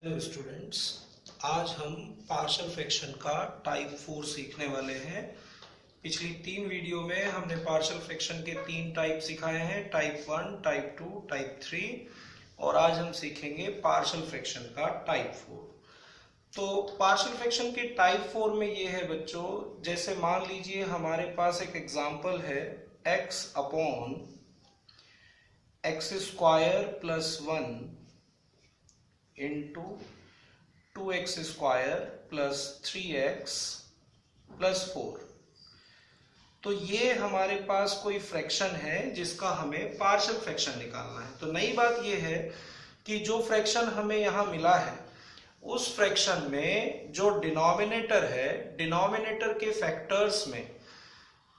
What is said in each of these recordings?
Hello students, आज हम partial fraction का टाइप 4 सीखने वाले हैं। पिछली 3 वीडियो में हमने पार्शियल फ्रैक्शन के 3 टाइप सिखाए हैं, टाइप 1, टाइप 2, टाइप 3, और आज हम सीखेंगे पार्शियल फ्रैक्शन का टाइप 4। तो पार्शियल फ्रैक्शन के टाइप 4 में ये है बच्चों, जैसे मान लीजिए हमारे पास एक एग्जांपल है x upon x square plus 1 into 2x square plus 3x plus 4। तो ये हमारे पास कोई फ्रैक्शन है जिसका हमें पार्शियल फ्रैक्शन निकालना है। तो नई बात ये है कि जो फ्रैक्शन हमें यहाँ मिला है उस फ्रैक्शन में जो डिनोमिनेटर है, डिनोमिनेटर के फैक्टर्स में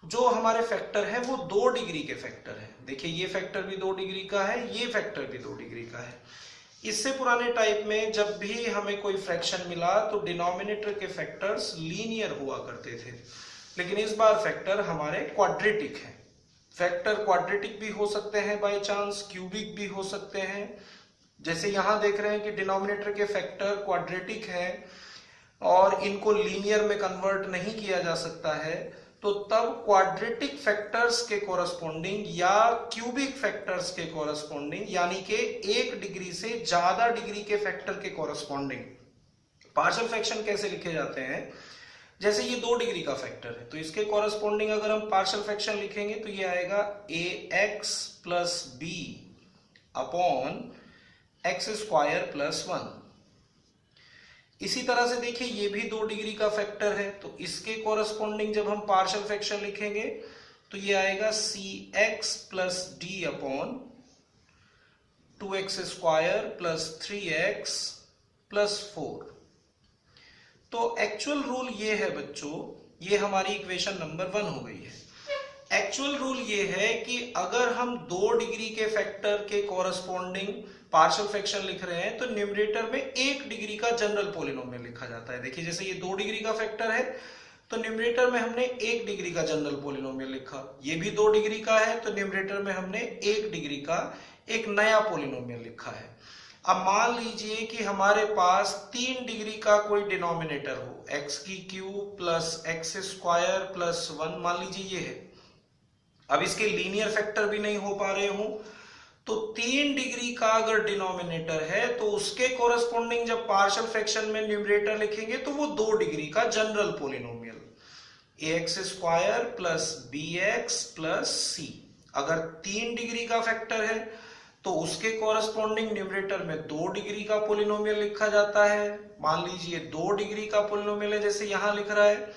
जो हमारे फैक्टर है वो 2 डिग्री के फैक्टर है। देखिए ये फैक्टर भी 2 डिग्री का है, ये फैक्टर भी 2 डिग्री का है। इससे पुराने टाइप में जब भी हमें कोई फ्रैक्शन मिला तो डिनोमिनेटर के फैक्टर्स लीनियर हुआ करते थे, लेकिन इस बार फैक्टर हमारे क्वाड्रेटिक हैं। फैक्टर क्वाड्रेटिक भी हो सकते हैं, बाय चांस क्यूबिक भी हो सकते हैं। जैसे यहां देख रहे हैं कि डिनोमिनेटर के फैक्टर क्वाड्रेटिक हैं और इनको लीनियर में कन्वर्ट नहीं किया जा सकता है, तो तब क्वाड्रेटिक फैक्टर्स के कोरस्पोंडिंग या क्यूबिक फैक्टर्स के कोरस्पोंडिंग, यानी कि 1 डिग्री से ज्यादा डिग्री के फैक्टर के कोरस्पोंडिंग पार्शियल फ्रैक्शन कैसे लिखे जाते हैं। जैसे ये 2 डिग्री का फैक्टर है तो इसके कोरस्पोंडिंग अगर हम पार्शियल फ्रैक्शन लिखेंगे तो ये आएगा ax plus B upon x square plus 1। इसी तरह से देखिए ये भी 2 डिग्री का फैक्टर है तो इसके कोरस्पोंडिंग जब हम पार्शियल फ्रैक्शन लिखेंगे तो ये आएगा cx plus D upon 2x square plus 3x plus 4। तो एक्चुअल रूल ये है बच्चों, ये हमारी इक्वेशन नंबर 1 हो गई है। एक्चुअल रूल ये है कि अगर हम 2 डिग्री के फैक्टर के कोरस्पोंडिंग पार्शियल फ्रैक्शन लिख रहे हैं तो न्यूमरेटर में 1 डिग्री का जनरल पॉलिनोमियल लिखा जाता है। देखिए जैसे ये 2 डिग्री का फैक्टर है तो न्यूमरेटर में हमने 1 डिग्री का जनरल पॉलिनोमियल लिखा। ये भी 2 डिग्री का है तो न्यूमरेटर में हमने 1 डिग्री का एक नया पॉलिनोमियल लिखा है। अब मान लीजिए कि हमारे पास 3 डिग्री का कोई डिनोमिनेटर हो, एक्स की cube plus x square plus 1, मान लीजिए ये है। अब इसके लीनियर फैक्टर भी नहीं हो पा रहे हो तो 3 डिग्री का अगर डिनोमिनेटर है तो उसके कोरस्पोंडिंग जब पार्शियल फ्रैक्शन में न्यूमरेटर लिखेंगे तो वो 2 डिग्री का general polynomial ax square plus bx plus c। अगर 3 डिग्री का फैक्टर है तो उसके कोरस्पोंडिंग न्यूमरेटर में 2 डिग्री का पॉलिनोमियल लिखा जाता है। मान लीजिए 2 डिग्री का पॉलिनोमियल है, जैसे यहां लिख रहा है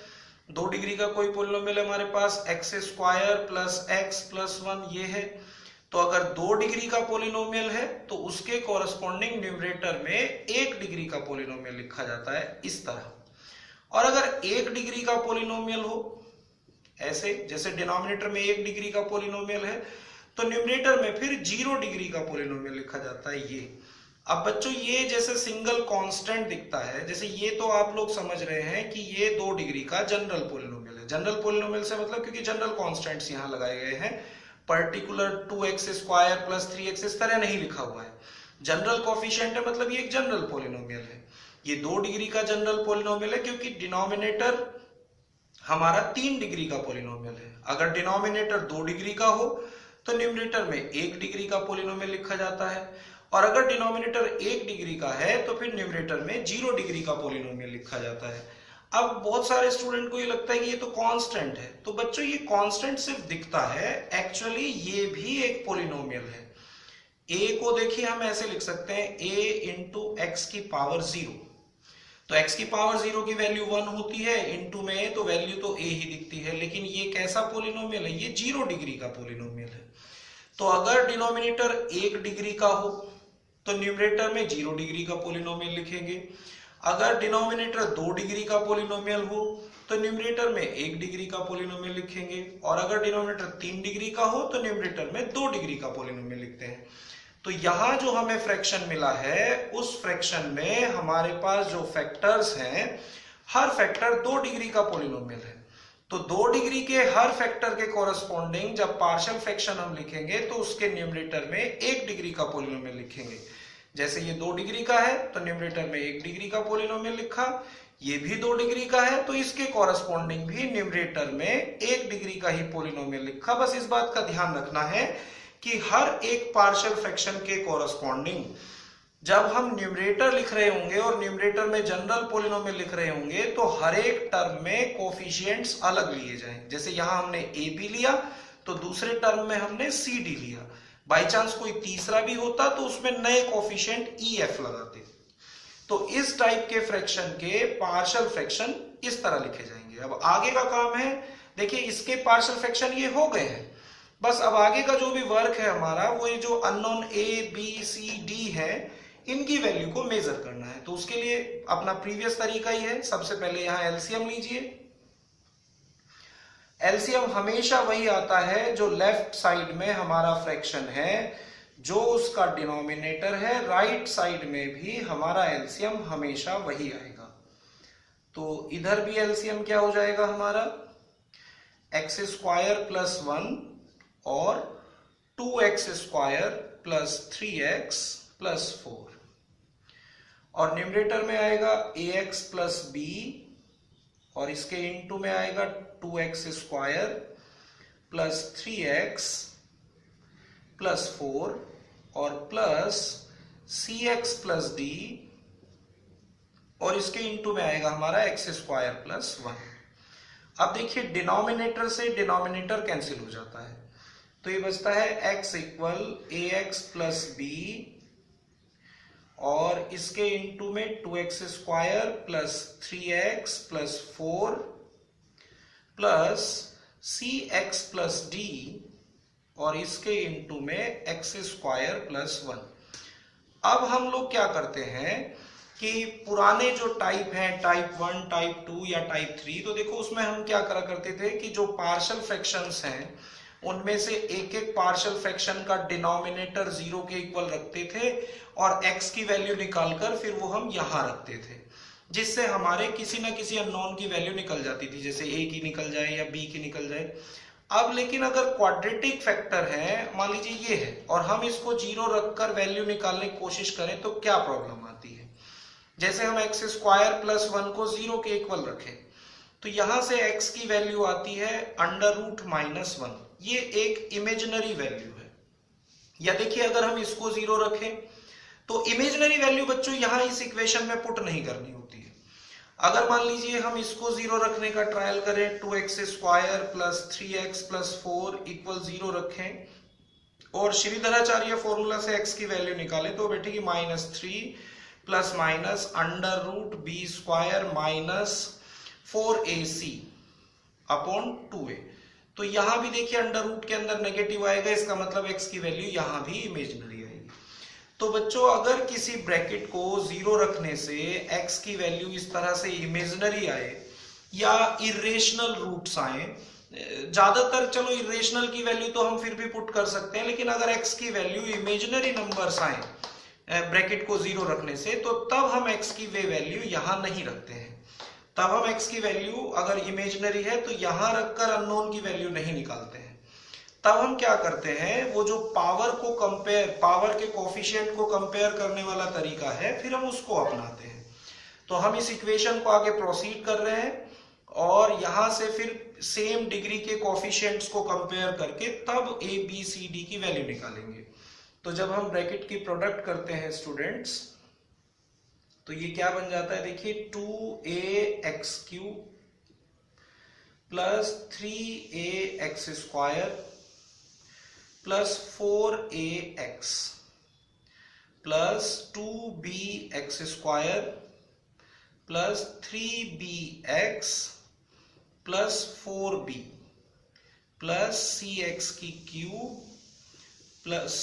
2 डिग्री का कोई पॉलिनोमियल हमारे पास x square plus x plus 1 ये है। तो अगर 2 डिग्री का पॉलिनोमियल है तो उसके कोरस्पोंडिंग न्यूमरेटर में 1 डिग्री का पॉलिनोमियल लिखा जाता है इस तरह। और अगर 1 डिग्री का पॉलिनोमियल हो ऐसे, जैसे डिनोमिनेटर में 1 डिग्री का पॉलिनोमियल है तो न्यूमरेटर में फिर 0 डिग्री का पॉलिनोमियल लिखा जाता है ये। अब बच्चों ये जैसे सिंगल कांस्टेंट दिखता है, जैसे ये तो आप लोग समझ रहे हैं कि ये 2 डिग्री का जनरल पॉलिनोमियल है। जनरल पॉलिनोमियल से मतलब क्योंकि जनरल कांस्टेंट्स यहां लगाए गए हैं, particular 2x square plus 3x इस तरह नहीं लिखा हुआ है। जनरल कोफिशिएंट है मतलब ये एक जनरल पॉलिनोमियल है। ये 2 डिग्री का जनरल पॉलिनोमियल है क्योंकि डिनोमिनेटर हमारा 3 डिग्री का पॉलिनोमियल है। अगर डिनोमिनेटर 2 डिग्री का हो तो न्यूमरेटर में 1 डिग्री का पॉलिनोमियल लिखा जाता है, और अगर डिनोमिनेटर 1 डिग्री का है तो फिर न्यूमरेटर में 0 डिग्री का पॉलिनोमियल लिखा जाता है। अब बहुत सारे स्टूडेंट को ये लगता है कि ये तो कांस्टेंट है, तो बच्चों ये कांस्टेंट सिर्फ दिखता है, एक्चुअली ये भी एक पॉलिनोमियल है। a को देखिए हम ऐसे लिख सकते हैं a इंटू एक्स की पावर 0। तो x की पावर 0 की वैल्यू 1 होती है, इंटू में a तो वैल्यू तो a ही दिखती है, लेकिन ये कैसा पॉलिनोमियल है, ये 0 डिग्री का पॉलिनोमियल है। तो अगर डिनोमिनेटर 1 डिग्री का हो तो न्यूमरेटर में 0 डिग्री का पॉलिनोमियल लिखेंगे। अगर डिनोमिनेटर 2 डिग्री का पॉलिनोमियल हो तो न्यूमरेटर में 1 डिग्री का पॉलिनोमियल लिखेंगे, और अगर डिनोमिनेटर 3 डिग्री का हो तो न्यूमरेटर में 2 डिग्री का पॉलिनोमियल लिखते हैं। तो यहां जो हमें फ्रैक्शन मिला है उस फ्रैक्शन में हमारे पास जो फैक्टर्स हैं, हर फैक्टर 2 डिग्री का पॉलिनोमियल है। तो 2 डिग्री के हर फैक्टर के कोरस्पोंडिंग जब पार्शियल फ्रैक्शन हम लिखेंगे तो उसके न्यूमरेटर में 1 डिग्री का पॉलिनोमियल लिखेंगे। जैसे ये 2 डिग्री का है तो न्यूमरेटर में 1 डिग्री का पोलिनोमियल लिखा, ये भी 2 डिग्री का है तो इसके कॉरस्पॉन्डिंग भी न्यूमरेटर में 1 डिग्री का ही पोलिनोमियल लिखा। बस इस बात का ध्यान रखना है कि हर एक पार्शियल फ्रैक्शन के कॉरस्पॉन्डिंग जब हम न्यूमरेटर लिख रहे होंगे और न्यूमरेटर में जनरल पोलिनोमियल लिख रहे होंगे तो हर एक टर्म में कोफिशिएंट्स अलग लिए जाएं। जैसे यहां हमने ए बी लिया तो दूसरे टर्म में हमने सी डी लिया, बाई चांस कोई तीसरा भी होता तो उसमें नए कोफिशिएंट ई एफ लगाते। तो इस टाइप के फ्रैक्शन के पार्शियल फ्रैक्शन इस तरह लिखे जाएंगे। अब आगे का काम है, देखिए इसके पार्शियल फ्रैक्शन ये हो गए हैं, बस अब आगे का जो भी वर्क है हमारा वो ये जो unknown A B C D है इनकी वैल्यू को मेजर करना है। तो उसके लिए अपना प्रीवियस तरीका ही है, सबसे पहले यहां एलसीएम लीजिए। एलसीएम हमेशा वही आता है जो लेफ्ट साइड में हमारा फ्रैक्शन है, जो उसका डिनोमिनेटर है, राइट साइड में भी हमारा एलसीएम हमेशा वही आएगा। तो इधर भी एलसीएम क्या हो जाएगा हमारा, एक्स स्क्वायर प्लस 1 और 2x square plus 3x plus 4, और न्यूमरेटर में आएगा ax प्लस b और इसके इनटू में आएगा 2x square plus 3x plus 4 और प्लस cx प्लस d और इसके इनटू में आएगा हमारा x स्क्वायर प्लस 1। अब देखिए डिनोमिनेटर से डिनोमिनेटर कैंसिल हो जाता है तो ये बचता है x equal ax plus b और इसके इनटू में 2x square plus 3x plus 4 plus cx plus d और इसके इनटू में x स्क्वायर प्लस 1। अब हम लोग क्या करते हैं कि पुराने जो टाइप हैं, टाइप 1, टाइप 2 या टाइप 3, तो देखो उसमें हम क्या करा करते थे कि जो पार्शियल फ्रैक्शंस हैं उनमें से एक एक पार्शियल फ्रैक्शन का डिनोमिनेटर 0 के इक्वल रखते थे और x की वैल्यू निकालकर फिर वो हम यहां रखते थे, जिससे हमारे किसी ना किसी अननोन की वैल्यू निकल जाती थी, जैसे a की निकल जाए या b की निकल जाए। अब लेकिन अगर क्वाड्रेटिक फैक्टर है, मान लीजिए ये है और हम इसको 0 रखकर वैल्यू निकालने की कोशिश करें तो क्या प्रॉब्लम आती है। जैसे हम x स्क्वायर प्लस 1 को 0 के इक्वल रखें तो यहां से x की वैल्यू आती है √-1, ये एक इमेजिनरी वैल्यू है। या देखिए अगर हम इसको 0 रखें तो इमेजिनरी वैल्यू बच्चों यहां इस इक्वेशन में पुट नहीं करनी होती है। अगर मान लीजिए हम इसको 0 रखने का ट्रायल करें, 2x square plus 3x plus 4 equal 0 रखें और श्रीधराचार्य फॉर्मूला से x की वैल्यू निकालें तो बैठेगी -3 plus minus √b square minus 4ac upon 2a। तो यहां भी देखिए अंडर रूट के अंदर नेगेटिव आएगा, इसका मतलब x की वैल्यू यहां भी इमेजिनरी आएगी। तो बच्चों अगर किसी ब्रैकेट को 0 रखने से x की वैल्यू इस तरह से इमेजिनरी आए या इरेशनल रूट्स आए, ज्यादातर चलो इरेशनल की वैल्यू तो हम फिर भी पुट कर सकते हैं, लेकिन अगर x की वैल्यू इमेजिनरी नंबर्स आए ब्रैकेट को 0 रखने से तो तब हम x की वे वैल्यू यहां नहीं रखते हैं। तब हम x की वैल्यू अगर इमेजिनरी है तो यहां रखकर अननोन की वैल्यू नहीं निकालते हैं। तब हम क्या करते हैं, वो जो पावर को कंपेयर, पावर के कोफिशिएंट को कंपेयर करने वाला तरीका है, फिर हम उसको अपनाते हैं। तो हम इस इक्वेशन को आगे प्रोसीड कर रहे हैं और यहां से फिर सेम डिग्री के कोफिशिएंट्स को कंपेयर करके तब a b c d की वैल्यू निकालेंगे। तो जब हम ब्रैकेट की प्रोडक्ट करते हैं स्टूडेंट्स तो ये क्या बन जाता है, देखिए 2ax³ plus 3ax square plus 4ax plus 2bx square plus 3bx plus 4b plus cx³ plus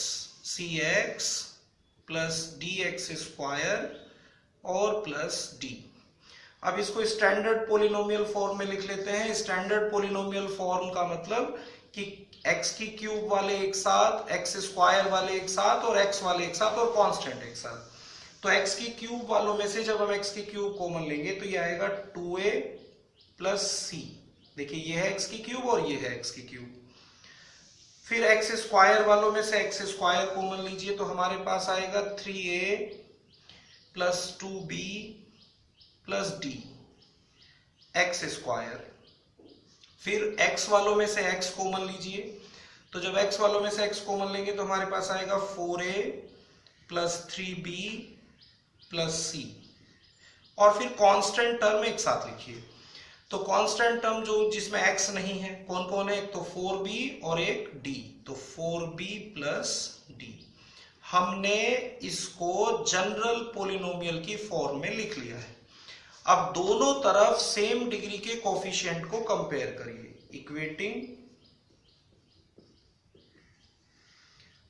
cx plus dx square और प्लस d। अब इसको स्टैंडर्ड पोलिनोमियल फॉर्म में लिख लेते हैं। स्टैंडर्ड पोलिनोमियल फॉर्म का मतलब कि x³ वाले एक साथ, x स्क्वायर वाले एक साथ और x वाले एक साथ और कांस्टेंट एक साथ। तो x³ वालों में से जब हम x³ कॉमन लेंगे तो ये आएगा 2a प्लस c। देखिए ये है x³ और ये है x³। फिर एक्स स्क्वायर वालों में से एक्स स्क्वायर कॉमन लीजिए तो हमारे पास आएगा 3a plus 2b plus d x square. फिर x वालों में से x कॉमन लीजिए तो जब x वालों में से x कॉमन लेंगे तो हमारे पास आएगा 4a plus 3b plus c। और फिर कांस्टेंट टर्म एक साथ लिखिए। तो कांस्टेंट टर्म जो जिसमें x नहीं है कौन कौन है, एक तो 4b और एक d, तो 4b प्लस d। हमने इसको जनरल पोलिनोमियल की फॉर्म में लिख लिया है। अब दोनों तरफ सेम डिग्री के कोफिशिएंट को कंपेयर करिए। Equating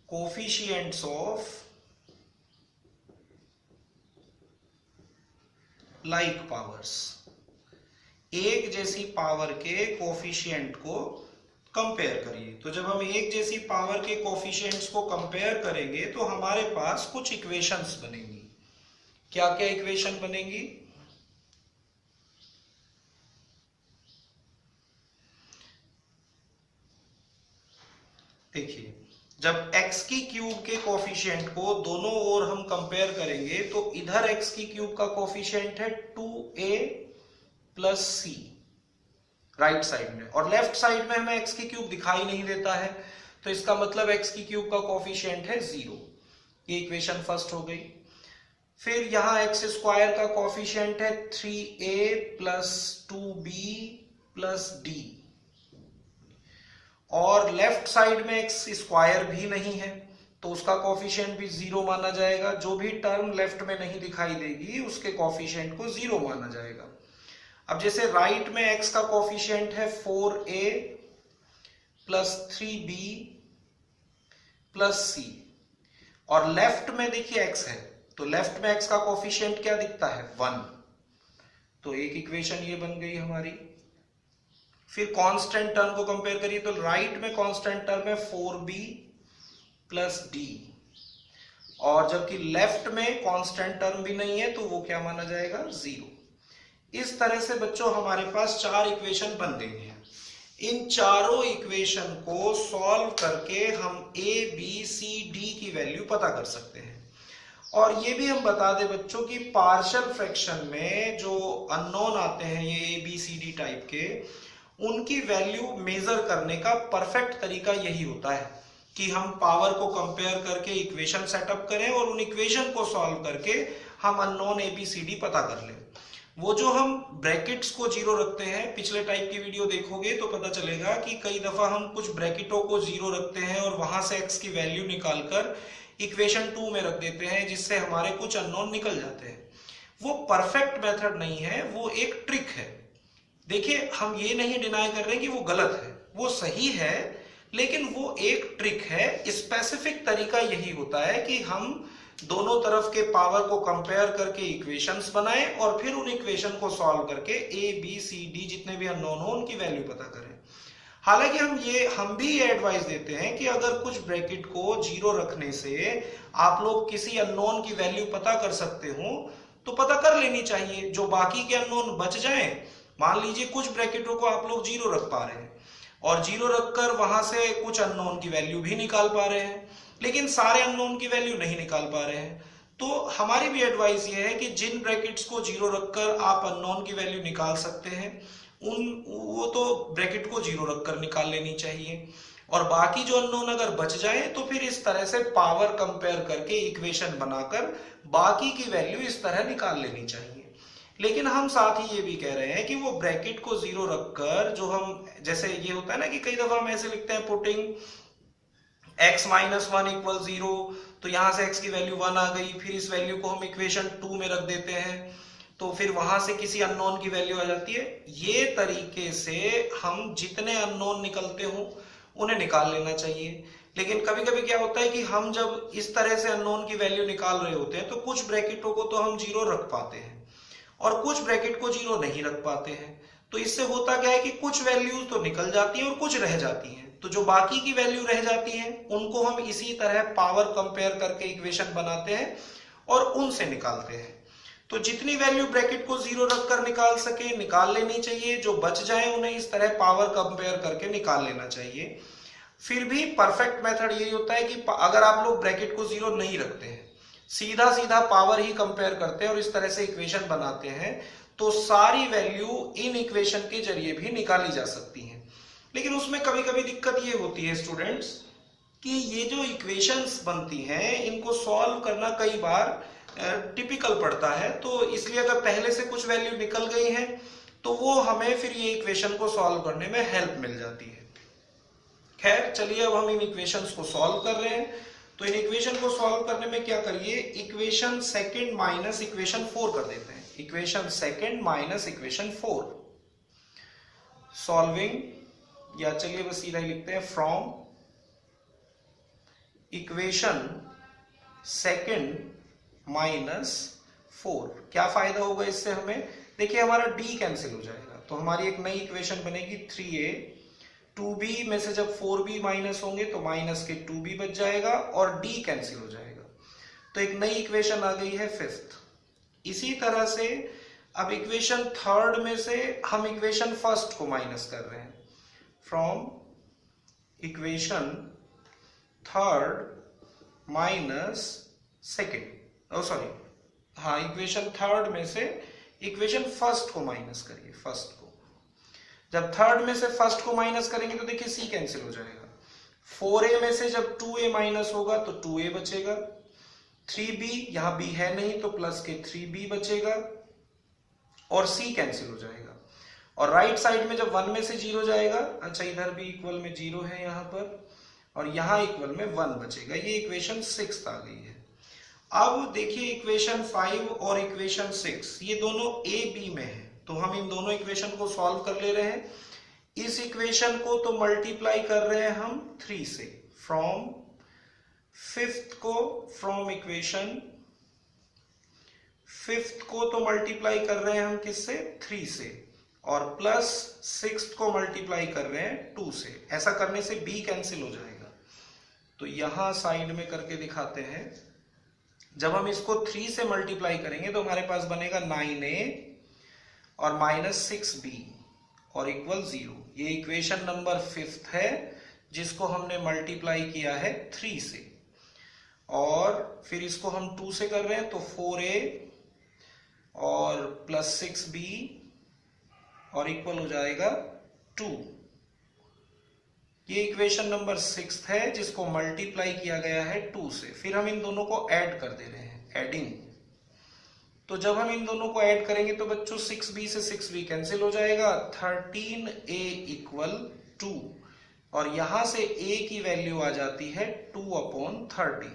coefficients of like powers, एक जैसी पावर के कोफिशिएंट को कंपेयर करिए। तो जब हम एक जैसी पावर के कोफिशिएंट्स को कंपेयर करेंगे तो हमारे पास कुछ इक्वेशंस बनेंगी। क्या क्या इक्वेशन बनेंगी? देखिए, जब x की क्यूब के कोफिशिएंट को दोनों ओर हम कंपेयर करेंगे तो इधर x की क्यूब का कोफिशिएंट है 2a plus c right side में, और लेफ्ट साइड में हमें x की क्यूब दिखाई नहीं देता है तो इसका मतलब x की क्यूब का कोफिशिएंट है 0। ये इक्वेशन फर्स्ट हो गई। फिर यहां एक्स स्क्वायर का कोफिशिएंट है 3a plus 2b plus d, और लेफ्ट साइड में एक्स स्क्वायर भी नहीं है तो उसका कोफिशिएंट भी 0 माना जाएगा। जो भी टर्म लेफ्ट में नहीं दिखाई देगी उसके कोफिशिएंट को 0 माना जाएगा। अब जैसे राइट में x का कोफिशिएंट है 4a plus 3b plus c, और लेफ्ट में देखिए x है तो लेफ्ट में x का कोफिशिएंट क्या दिखता है 1, तो एक इक्वेशन ये बन गई हमारी। फिर कांस्टेंट टर्म को कंपेयर करिए तो राइट में कांस्टेंट टर्म है 4b प्लस d, और जबकि लेफ्ट में कांस्टेंट टर्म भी नहीं है तो वो क्या माना जाएगा 0। इस तरह से बच्चों हमारे पास 4 इक्वेशन बन गई हैं। इन चारों इक्वेशन को सॉल्व करके हम a b c d की वैल्यू पता कर सकते हैं। और ये भी हम बता दें बच्चों कि पार्शियल फ्रैक्शन में जो अननोन आते हैं ये a b c d type के, उनकी वैल्यू मेजर करने का परफेक्ट तरीका यही होता है कि हम पावर को कंपेयर करके इक्वेशन सेटअप करें और उन इक्वेशन को सॉल्व करके हम अननोन ABCD पता कर लें। वो जो हम ब्रैकेट्स को 0 रखते हैं, पिछले टाइप की वीडियो देखोगे तो पता चलेगा कि कई दफा हम कुछ ब्रैकेटों को 0 रखते हैं और वहां से x की वैल्यू निकालकर इक्वेशन 2 में रख देते हैं जिससे हमारे कुछ अननोन निकल जाते हैं। वो परफेक्ट मेथड नहीं है, वो एक ट्रिक है। देखिए, हम ये नहीं डिनाई कर रहे कि वो गलत है, वो सही है, लेकिन वो एक ट्रिक है। स्पेसिफिक तरीका यही होता है कि हम दोनों तरफ के पावर को कंपेयर करके इक्वेशंस बनाएं और फिर उन इक्वेशन को सॉल्व करके a b c d जितने भी अननोन हो उनकी वैल्यू पता करें। हालांकि हम भी ये एडवाइस देते हैं कि अगर कुछ ब्रैकेट को 0 रखने से आप लोग किसी अननोन की वैल्यू पता कर सकते हो तो पता कर लेनी चाहिए। जो बाकी के अननोन बच जाएं, मान लीजिए कुछ ब्रैकेटों को आप लोग 0 रख पा रहे हैं और 0 रखकर वहां से कुछ अननोन की वैल्यू भी निकाल पा रहे हैं, लेकिन सारे अननोन की वैल्यू नहीं निकाल पा रहे हैं, तो हमारी भी एडवाइस ये है कि जिन ब्रैकेट्स को 0 रखकर आप अननोन की वैल्यू निकाल सकते हैं वो तो ब्रैकेट को 0 रखकर निकाल लेनी चाहिए, और बाकी जो अननोन अगर बच जाए तो फिर इस तरह से पावर कंपेयर करके इक्वेशन बनाकर बाकी की वैल्यू इस तरह निकाल लेनी चाहिए। लेकिन हम साथ ही ये भी कह रहे हैं कि वो ब्रैकेट को 0 रखकर जो हम, जैसे ये होता है ना कि कई दफा हम ऐसे लिखते हैं पुटिंग x माइनस 1 इक्वल 0, तो यहां से x की वैल्यू 1 आ गई, फिर इस वैल्यू को हम इक्वेशन 2 में रख देते हैं तो फिर वहां से किसी अननोन की वैल्यू आ जाती है। ये तरीके से हम जितने अननोन निकलते हो उन्हें निकाल लेना चाहिए। लेकिन कभी कभी क्या होता है कि हम जब इस तरह से अननोन की वैल्यू निकाल रहे होते हैं तो कुछ ब्रैकेटों को तो हम 0 रख पाते हैं और कुछ ब्रैकेट को 0 नहीं रख पाते हैं। तो इससे होता क्या है कि कुछ वैल्यूज तो निकल जाती हैं और कुछ रह जाती हैं, तो जो बाकी की वैल्यू रह जाती हैं उनको हम इसी तरह पावर कंपेयर करके इक्वेशन बनाते हैं और उनसे निकालते हैं। तो जितनी वैल्यू ब्रैकेट को 0 रखकर निकाल सके निकाल लेनी चाहिए, जो बच जाए उन्हें इस तरह पावर कंपेयर करके निकाल लेना चाहिए। फिर भी परफेक्ट मेथड यही होता है कि अगर आप लोग ब्रैकेट को जीरो नहीं रखते हैं, सीधा सीधा पावर ही कंपेयर करते हैं और इस तरह से इक्वेशन बनाते हैं, तो सारी वैल्यू इन इक्वेशन के जरिए भी निकाली जा सकती है। लेकिन उसमें कभी कभी दिक्कत ये होती है स्टूडेंट्स कि ये जो इक्वेशंस बनती हैं इनको सॉल्व करना कई बार टिपिकल पड़ता है, तो इसलिए अगर पहले से कुछ वैल्यू निकल गई है तो वो हमें फिर ये इक्वेशन को सॉल्व करने में हेल्प मिल जाती है। खैर चलिए, अब हम इन इक्वेशंस को सॉल्व कर रहे हैं। तो इन इक्वेशन को सॉल्व करने में क्या करिए, इक्वेशन सेकंड माइनस इक्वेशन 4 कर देते हैं। Equation second minus equation 4 solving, या चलिए बस सीधा ही लिखते हैं, फ्रॉम इक्वेशन सेकंड माइनस 4। क्या फायदा होगा इससे हमें, देखिए हमारा d कैंसिल हो जाएगा, तो हमारी एक नई इक्वेशन बनेगी 3a, 2b में से जब 4b माइनस होंगे तो माइनस के 2b बच जाएगा और d कैंसिल हो जाएगा, तो एक नई इक्वेशन आ गई है 5th। इसी तरह से अब इक्वेशन थर्ड में से हम इक्वेशन फर्स्ट को माइनस कर रहे हैं, from equation third minus second, sorry हाँ, इक्वेशन थर्ड में से इक्वेशन फर्स्ट को माइनस करिए, फर्स्ट को। जब थर्ड में से फर्स्ट को माइनस करेंगे तो देखिए c कैंसिल हो जाएगा, 4a में से जब 2a माइनस होगा तो 2a बचेगा, 3b, यहां b है नहीं तो प्लस के 3b बचेगा और c कैंसिल हो जाएगा। और राइट साइड में जब 1 में से 0 जाएगा, अच्छा इधर भी इक्वल में 0 है यहां पर, और यहां इक्वल में 1 बचेगा। ये इक्वेशन 6 आ गई है। अब देखिए इक्वेशन 5 और इक्वेशन 6 ये दोनों a b में है, तो हम इन दोनों इक्वेशन को सॉल्व कर ले रहे हैं। इस इक्वेशन को तो मल्टीप्लाई कर रहे हैं हम 3 से, फ्रॉम फिफ्थ को, फ्रॉम इक्वेशन फिफ्थ को तो मल्टीप्लाई कर रहे हैं हम किससे, 3 से, और प्लस सिक्स्थ को मल्टीप्लाई कर रहे हैं 2 से। ऐसा करने से b कैंसिल हो जाएगा, तो यहां साइड में करके दिखाते हैं। जब हम इसको 3 से मल्टीप्लाई करेंगे तो हमारे पास बनेगा 9a और माइनस 6b और इक्वल 0। ये इक्वेशन नंबर 5th है जिसको हमने मल्टीप्लाई किया है 3 से, और फिर इसको हम 2 से कर रहे हैं तो 4a और प्लस 6b और इक्वल हो जाएगा 2। ये इक्वेशन नंबर 6 है जिसको मल्टीप्लाई किया गया है 2 से। फिर हम इन दोनों को ऐड कर दे रहे हैं, एडिंग। तो जब हम इन दोनों को ऐड करेंगे तो बच्चों 6b से 6b कैंसिल हो जाएगा, 13a इक्वल 2, और यहां से a की वैल्यू आ जाती है 2/13।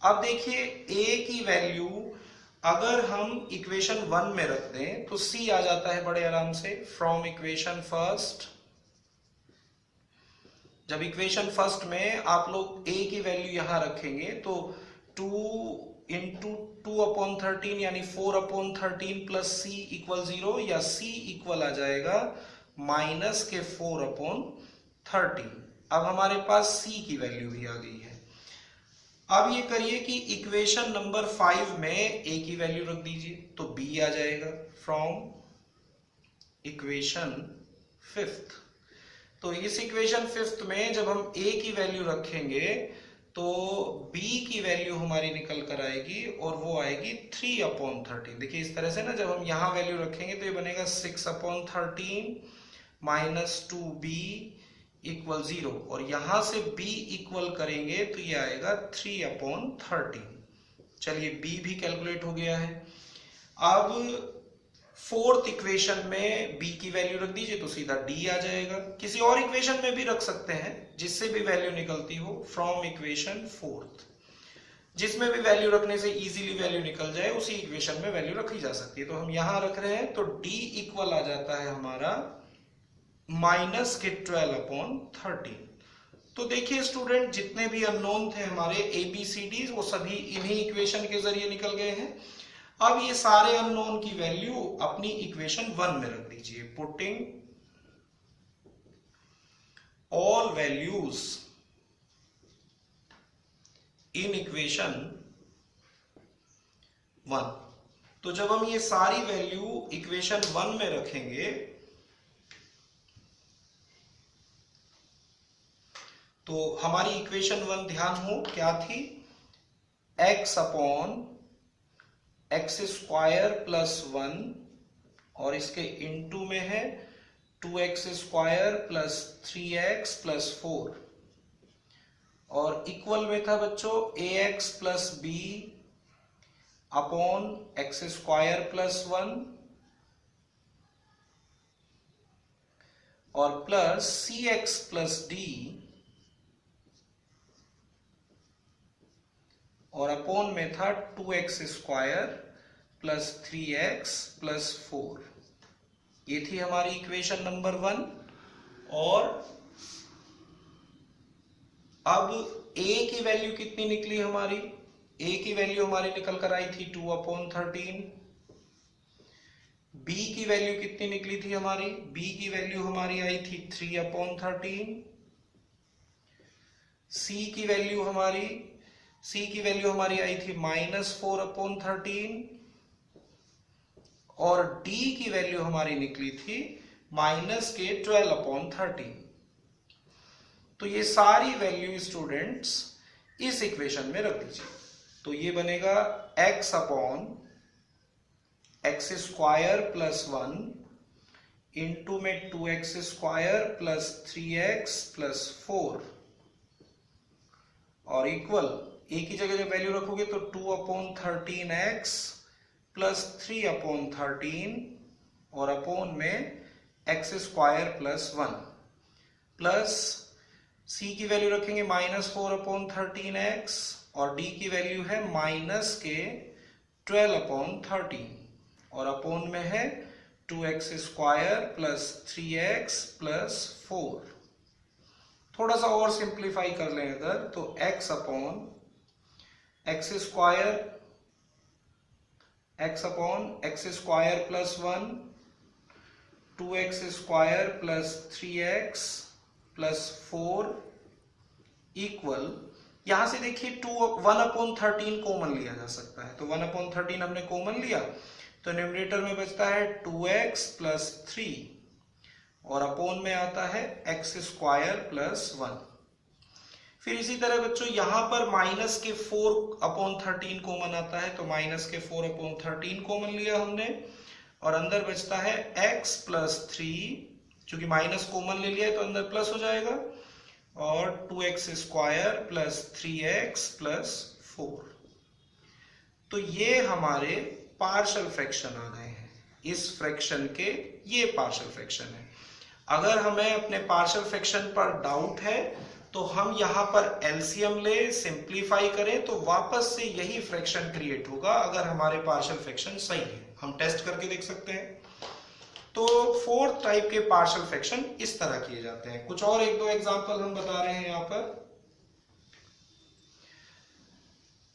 अब देखिए a की वैल्यू अगर हम इक्वेशन 1 में रख दें तो c आ जाता है बड़े आराम से, फ्रॉम इक्वेशन फर्स्ट। जब इक्वेशन फर्स्ट में आप लोग a की वैल्यू यहां रखेंगे तो 2 इंटू 2/13 यानी 4/13 प्लस c इक्वल 0, या c इक्वल आ जाएगा माइनस के 4/13। अब हमारे पास c की वैल्यू भी आ गई है। अब ये करिए कि इक्वेशन नंबर 5 में a की वैल्यू रख दीजिए तो b आ जाएगा, फ्रॉम इक्वेशन 5th। तो इस इक्वेशन 5th में जब हम a की वैल्यु रखेंगे तो b की वैल्यू हमारी निकल कर आएगी और वो आएगी 3/13। देखिए इस तरह से ना, जब हम यहां वैल्यू रखेंगे तो ये बनेगा 6/13 माइनस 2b इक्वल 0, और यहां से b इक्वल करेंगे तो ये आएगा 3/13। चलिए b भी कैलकुलेट हो गया है। अब फोर्थ इक्वेशन में b की वैल्यू रख दीजिए तो सीधा d आ जाएगा। किसी और इक्वेशन में भी रख सकते हैं जिससे भी वैल्यू निकलती हो, फ्रॉम इक्वेशन 4th। जिसमें भी वैल्यू रखने से इजीली वैल्यू निकल जाए उसी इक्वेशन में वैल्यू रखी जा सकती है। तो हम यहां रख रहे हैं तो d इक्वल आ जाता है हमारा माइनस के 12/13। तो देखिए स्टूडेंट, जितने भी अननोन थे हमारे ABCD वो सभी इन्हीं इक्वेशन के जरिए निकल गए हैं। अब ये सारे अननोन की वैल्यू अपनी इक्वेशन 1 में रख दीजिए, putting all values in equation 1। तो जब हम ये सारी वैल्यू इक्वेशन 1 में रखेंगे तो हमारी इक्वेशन 1 ध्यान हो क्या थी, x upon x square plus 1 और इसके इनटू में है 2x square plus 3x plus 4 और इक्वल में था बच्चों ax plus b upon x square plus 1 और प्लस cx प्लस d और अपॉन में था 2x square plus 3x plus 4। ये थी हमारी इक्वेशन नंबर 1। और अब a की वैल्यू कितनी निकली हमारी, a की वैल्यू हमारी निकल कर आई थी 2/13। b की वैल्यू कितनी निकली थी हमारी, b की वैल्यू हमारी आई थी 3/13। c की वैल्यू हमारी आई थी -4/13 और d की वैल्यू हमारी निकली थी -12/13। तो ये सारी वैल्यू स्टूडेंट्स इस इक्वेशन में रख दीजिए। तो ये बनेगा x upon x square plus 1 into में 2x square plus 3x plus 4 और इक्वल a की जगह जब वैल्यू रखोगे तो 2/13x प्लस 3/13 और अपॉन में x square plus 1 plus c की वैल्यू रखेंगे -4/13x और d की वैल्यू है -12/13 और अपॉन में है 2x square plus 3x plus 4। थोड़ा सा और सिंप्लीफाई कर लें अगर तो x upon x square plus 1 2x square plus 3x plus 4 equal, यहां से देखिए 1/13 कॉमन लिया जा सकता है। तो 1/13 हमने कॉमन लिया तो न्यूमरेटर में बचता है 2x प्लस 3 और अपॉन में आता है एक्स स्क्वायर प्लस 1। फिर इसी तरह बच्चों यहां पर माइनस के 4/13 कॉमन आता है तो माइनस के 4/13 कॉमन लिया हमने और अंदर बचता है x प्लस 3, चूंकि माइनस कॉमन ले लिया है तो अंदर प्लस हो जाएगा और 2x square plus 3x plus 4। तो ये हमारे पार्शियल फ्रैक्शन आ गए हैं। इस फ्रैक्शन के ये पार्शियल फ्रैक्शन है। अगर हमें अपने पार्शियल फ्रैक्शन पर डाउट है तो हम यहां पर एलसीएम ले, सिंप्लीफाई करें तो वापस से यही फ्रैक्शन क्रिएट होगा अगर हमारे पार्शियल फ्रैक्शन सही है। हम टेस्ट करके देख सकते हैं। तो फोर्थ टाइप के पार्शियल फ्रैक्शन इस तरह किए जाते हैं। कुछ और एक दो एग्जांपल हम बता रहे हैं यहां पर।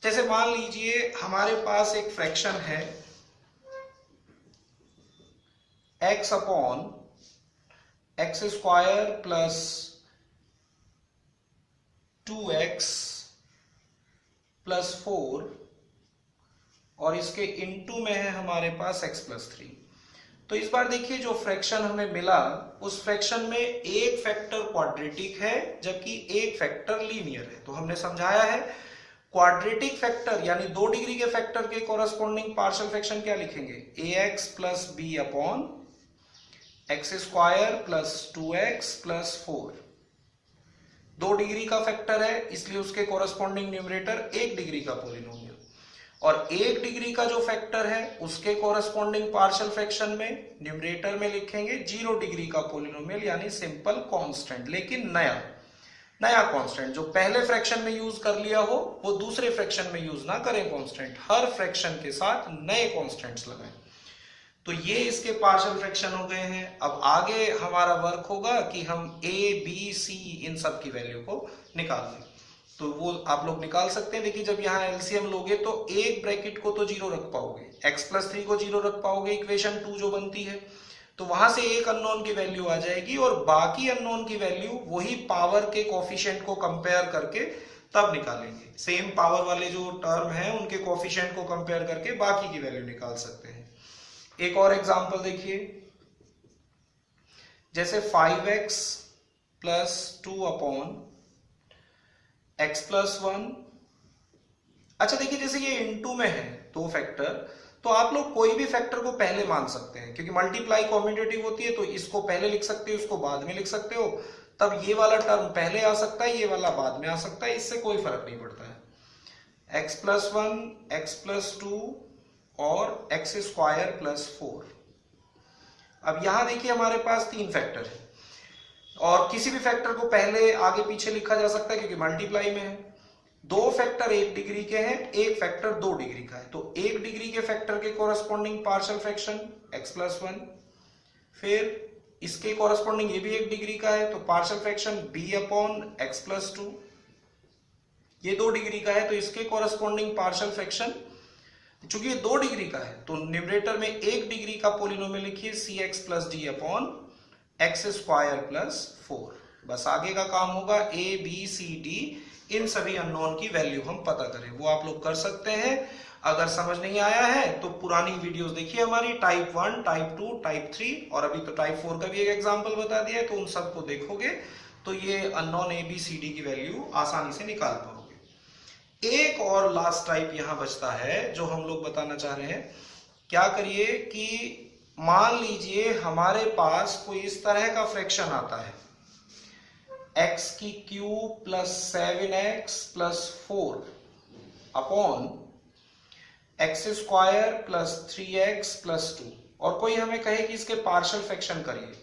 जैसे मान लीजिए हमारे पास एक फ्रैक्शन है x upon x square plus 2x plus 4 और इसके इनटू में है हमारे पास x प्लस 3। तो इस बार देखिए जो फ्रैक्शन हमें मिला उस फ्रैक्शन में एक फैक्टर क्वाड्रेटिक है जबकि एक फैक्टर लीनियर है। तो हमने समझाया है क्वाड्रेटिक फैक्टर यानी 2 डिग्री के फैक्टर के कॉरस्पॉन्डिंग पार्शियल फ्रैक्शन क्या लिखेंगे, ax plus b upon x square plus 2x plus 4। 2 degree का फैक्टर है इसलिए उसके कॉरस्पॉन्डिंग न्यूमरेटर 1 डिग्री का पॉलिनोमियल और 1 डिग्री का जो फैक्टर है उसके कॉरस्पॉन्डिंग पार्शियल फ्रैक्शन में न्यूमरेटर में लिखेंगे 0 डिग्री का पॉलिनोमियल यानी सिंपल कांस्टेंट, लेकिन नया कांस्टेंट जो पहले फ्रैक्शन में यूज कर लिया हो वो दूसरे फ्रैक्शन में यूज ना करें कांस्टेंट, हर फ्रैक्शन के साथ नए कांस्टेंट्स लगाएं। तो ये इसके पार्शियल फ्रैक्शन हो गए हैं। अब आगे हमारा वर्क होगा कि हम a b c इन सब की वैल्यू को निकाल लें। तो वो आप लोग निकाल सकते हैं। देखिए जब यहाँ एलसीएम लोगे तो एक ब्रैकेट को तो 0 रख पाओगे, x प्लस 3 को 0 रख पाओगे, इक्वेशन 2 जो बनती है तो वहां से एक अननोन की वैल्यू आ जाएगी और बाकी अननोन की वैल्यू वही पावर के कोफिशिएंट को कंपेयर करके तब निकालेंगे। सेम पावर वाले जो टर्म है उनके कोफिशिएंट को कंपेयर करके बाकी की वैल्यू निकाल सकते हैं। एक और एग्जांपल देखिए, जैसे 5x plus 2 upon x plus 1। अच्छा देखिए, जैसे ये इनटू में है दो फैक्टर, तो आप लोग कोई भी फैक्टर को पहले मान सकते हैं, क्योंकि मल्टीप्लाई कॉम्यूटेटिव होती है, तो इसको पहले लिख सकते हो, इसको बाद में लिख सकते हो। तब ये वाला टर्म पहले आ सकता है, ये वाला बाद में आ सकता है, इससे कोई फर्क नहीं पड़ता है। x प्लस 1, x प्लस 2 और x स्क्वायर प्लस 4। अब यहां देखिए हमारे पास तीन फैक्टर है, और किसी भी फैक्टर को पहले आगे पीछे लिखा जा सकता है क्योंकि मल्टीप्लाई में है। दो फैक्टर 1 डिग्री के हैं, एक फैक्टर 2 डिग्री का है, तो 1 डिग्री के फैक्टर के corresponding partial fraction x plus 1, फिर इसके कोरस्पॉन्डिंग ये भी 1 डिग्री का है, तो partial fraction b upon x plus 2। ये 2 डिग्री का है, तो इसके कोरस्पॉन्डिंग पार्शियल फ्रैक्शन, चूंकि ये 2 डिग्री का है तो न्यूमरेटर में 1 डिग्री का पोलिनोमियल लिखिए cx plus d upon x square plus 4। बस आगे का काम होगा a b c d, इन सभी अननोन की वैल्यू हम पता करें, वो आप लोग कर सकते हैं। अगर समझ नहीं आया है तो पुरानी वीडियोस देखिए हमारी, टाइप 1, टाइप 2, टाइप 3, और अभी तो टाइप 4 का भी एक एग्जांपल बता दिया है, तो उन सबको देखोगे तो ये unknown A B C D की वैल्यू आसानी से निकाल पाओगे। एक और लास्ट टाइप यहां बचता है जो हम लोग बताना चाह रहे हैं। क्या करिए कि मान लीजिए हमारे पास कोई इस तरह का फ्रैक्शन आता है, x की cube plus 7x plus 4 upon x square plus 3x plus 2, और कोई हमें कहे कि इसके पार्शियल फ्रैक्शन करिए।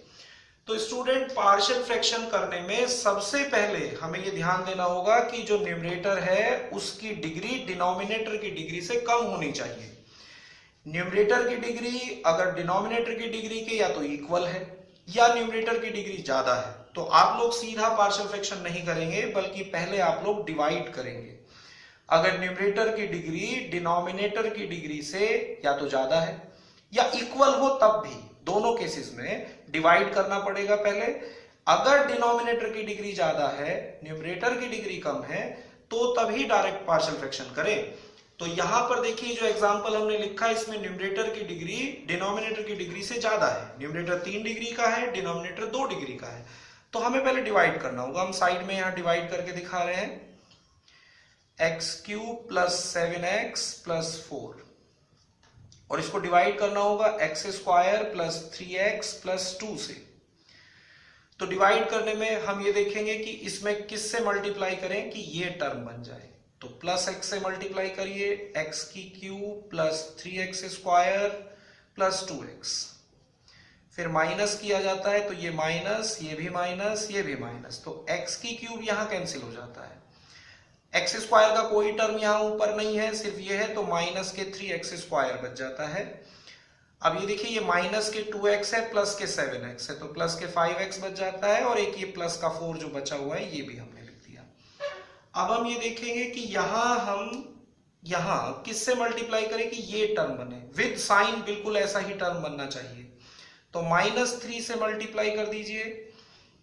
तो स्टूडेंट, पार्शियल फ्रैक्शन करने में सबसे पहले हमें यह ध्यान देना होगा कि जो न्यूमरेटर है उसकी डिग्री डिनोमिनेटर की डिग्री से कम होनी चाहिए। न्यूमरेटर की डिग्री अगर डिनोमिनेटर की डिग्री के या तो इक्वल है या न्यूमरेटर की डिग्री ज्यादा है, तो आप लोग सीधा पार्शियल फ्रैक्शन नहीं करेंगे, बल्कि पहले आप लोग डिवाइड करेंगे। अगर न्यूमरेटर की डिग्री डिनोमिनेटर की डिग्री से या तो ज्यादा है या इक्वल हो, तब भी दोनों केसेस में डिवाइड करना पड़ेगा पहले। अगर डिनोमिनेटर की डिग्री ज्यादा है, न्यूमरेटर की डिग्री कम है, तो तभी डायरेक्ट पार्शियल फ्रैक्शन करें। तो यहां पर देखिए जो एग्जांपल हमने लिखा है, इसमें न्यूमरेटर की डिग्री डिनोमिनेटर की डिग्री से ज्यादा है। न्यूमरेटर 3 डिग्री का है, डिनोमिनेटर 2 डिग्री का है, तो हमें पहले डिवाइड करना होगा। हम साइड में यहां डिवाइड करके दिखा रहे हैं, x cube plus 7x plus 4, और इसको डिवाइड करना होगा x square plus 3x plus 2 से। तो डिवाइड करने में हम ये देखेंगे कि इसमें किससे मल्टीप्लाई करें कि ये टर्म बन जाए। तो प्लस x से मल्टीप्लाई करिए, x की cube plus 3x square plus 2x, फिर माइनस किया जाता है, तो ये माइनस, ये भी माइनस, ये भी माइनस, तो x की क्यूब यहां कैंसिल हो जाता है। एक्स स्क्वायर का कोई टर्म यहां ऊपर नहीं है, सिर्फ ये है, तो माइनस के 3x स्क्वायर बच जाता है। अब ये देखिए, ये माइनस के 2x है, प्लस के 7x है, तो प्लस के 5x बच जाता है, और एक ये प्लस का 4 जो बचा हुआ है, ये भी हमने लिख दिया। अब हम ये देखेंगे कि यहां किससे मल्टीप्लाई करें कि ये टर्म बने, विद साइन बिल्कुल ऐसा ही टर्म बनना चाहिए। तो -3 से मल्टीप्लाई कर दीजिए,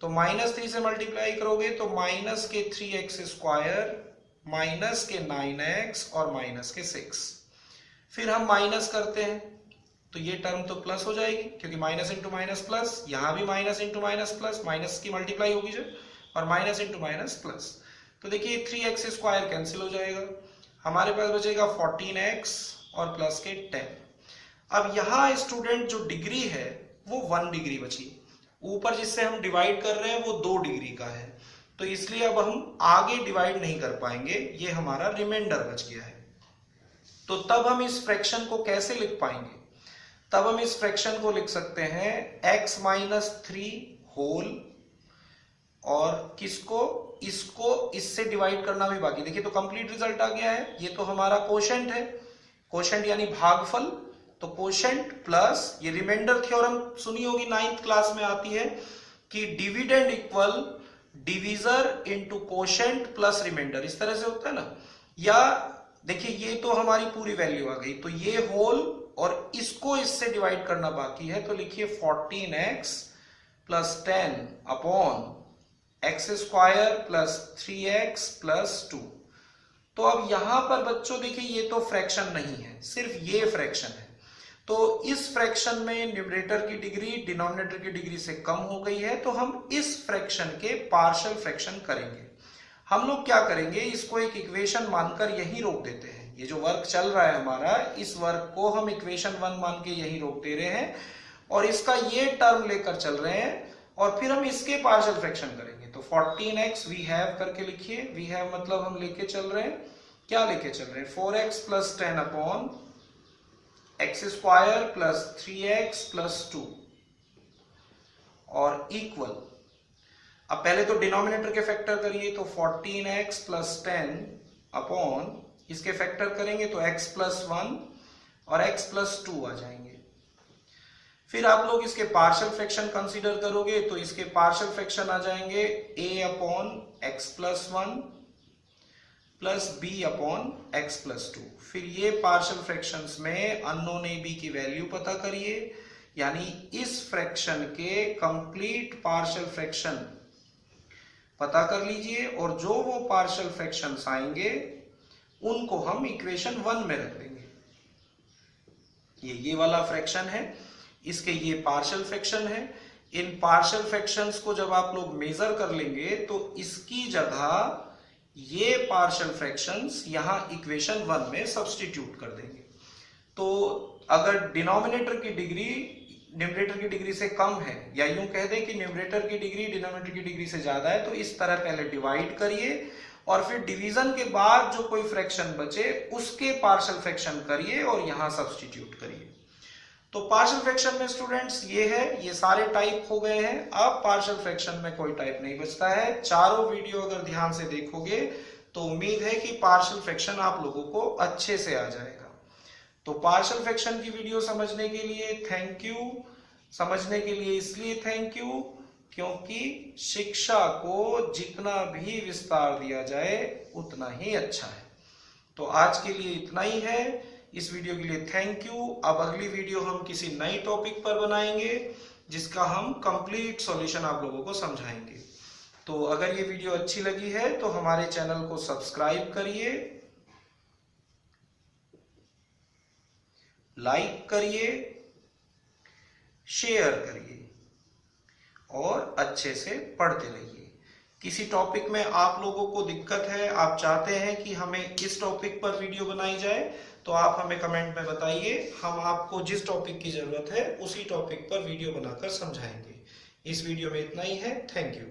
तो -3 से मल्टीप्लाई करोगे तो माइनस के 3x स्क्वायर, माइनस के 9x और माइनस के 6। फिर हम माइनस करते हैं तो ये टर्म तो प्लस हो जाएगी, क्योंकि माइनस इंटू माइनस प्लस, यहां भी minus into minus plus, minus की मल्टीप्लाई होगी जब, और माइनस इंटू माइनस प्लस। तो देखिए 3x स्क्वायर कैंसिल हो जाएगा, हमारे पास बचेगा 14x और प्लस के 10। अब यहां स्टूडेंट जो डिग्री है वो 1 डिग्री बची, ऊपर जिससे हम डिवाइड कर रहे हैं वो 2 डिग्री का है, तो इसलिए अब हम आगे डिवाइड नहीं कर पाएंगे, ये हमारा रिमाइंडर बच गया है। तो तब हम इस फ्रैक्शन को कैसे लिख पाएंगे? तब हम इस फ्रैक्शन को लिख सकते हैं x माइनस 3 होल, और किसको, इसको इससे डिवाइड करना भी बाकी। देखिए तो कंप्लीट रिजल्ट आ गया है, ये तो हमारा कोशेंट है, कोशेंट यानी भागफल, तो कोशेंट प्लस ये रिमाइंडर थ्योरम सुनी होगी, 9th क्लास में आती है कि dividend equal divisor into quotient plus remainder, इस तरह से होता है ना। या देखिए ये तो हमारी पूरी वैल्यू आ गई, तो ये होल और इसको इससे डिवाइड करना बाकी है, तो लिखिए 14x plus 10 upon x square plus 3x plus 2। तो अब यहां पर बच्चों देखिए ये तो फ्रैक्शन नहीं है, सिर्फ ये फ्रैक्शन है, तो इस फ्रैक्शन में न्यूमरेटर की डिग्री डिनोमिनेटर की डिग्री से कम हो गई है, तो हम इस फ्रैक्शन के पार्शियल फ्रैक्शन करेंगे। हम लोग क्या करेंगे, इसको एक इक्वेशन मानकर यहीं रोक देते हैं। ये जो वर्क चल रहा है हमारा, इस वर्क को हम इक्वेशन 1 मान के यहीं रोक दे रहे हैं और इसका ये टर्म लेकर चल रहे हैं और फिर हम इसके पार्शियल फ्रैक्शन करेंगे। तो 14x वी हैव करके लिखिए, वी हैव मतलब हम लेके चल रहे हैं, क्या लेके चल रहे हैं, 4x plus 10 upon x square plus 3x plus 2 और इक्वल। अब पहले तो डिनोमिनेटर के फैक्टर करिए, तो 14x प्लस 10 अपॉन इसके फैक्टर करेंगे तो x प्लस 1 और x प्लस 2 आ जाएंगे। फिर आप लोग इसके पार्शियल फ्रैक्शन कंसीडर करोगे तो इसके पार्शियल फ्रैक्शन आ जाएंगे a upon x plus 1 plus b upon x plus 2। फिर ये पार्शियल फ्रैक्शंस में अननोन a b की वैल्यू पता करिए, यानी इस फ्रैक्शन के कंप्लीट पार्शियल फ्रैक्शन पता कर लीजिए और जो वो पार्शियल फ्रैक्शंस आएंगे उनको हम इक्वेशन 1 में रख देंगे। ये वाला फ्रैक्शन है, इसके ये पार्शियल फ्रैक्शन है। इन पार्शियल फ्रैक्शंस को जब आप लोग मेजर कर लेंगे तो इसकी जगह ये पार्शियल फ्रैक्शंस यहां इक्वेशन 1 में सब्स्टिट्यूट कर देंगे। तो अगर डिनोमिनेटर की डिग्री न्यूमरेटर की डिग्री से कम है, या यूं कह दें कि न्यूमरेटर की डिग्री डिनोमिनेटर की डिग्री से ज्यादा है, तो इस तरह पहले डिवाइड करिए और फिर डिवीजन के बाद जो कोई फ्रैक्शन बचे उसके पार्शियल फ्रैक्शन करिए और यहां सब्स्टिट्यूट करिए। तो पार्शियल फ्रैक्शन में स्टूडेंट्स ये है, ये सारे टाइप हो गए हैं। अब पार्शियल फ्रैक्शन में कोई टाइप नहीं बचता है। चारों वीडियो अगर ध्यान से देखोगे तो उम्मीद है कि पार्शियल फ्रैक्शन आप लोगों को अच्छे से आ जाएगा। तो पार्शियल फ्रैक्शन की वीडियो समझने के लिए थैंक यू। समझने के लिए इसलिए थैंक यू क्योंकि शिक्षा को जितना भी विस्तार दिया जाए उतना ही अच्छा है। तो आज के लिए इतना ही है। इस वीडियो के लिए थैंक यू। अब अगली वीडियो हम किसी नई टॉपिक पर बनाएंगे जिसका हम कंप्लीट सॉल्यूशन आप लोगों को समझाएंगे। तो अगर ये वीडियो अच्छी लगी है तो हमारे चैनल को सब्सक्राइब करिए, लाइक करिए, शेयर करिए और अच्छे से पढ़ते रहिए। किसी टॉपिक में आप लोगों को दिक्कत है, आप चाहते हैं कि हमें किस टॉपिक पर वीडियो बनाई जाए, तो आप हमें कमेंट में बताइए। हम आपको जिस टॉपिक की जरूरत है उसी टॉपिक पर वीडियो बनाकर समझाएंगे। इस वीडियो में इतना ही है। Thank you.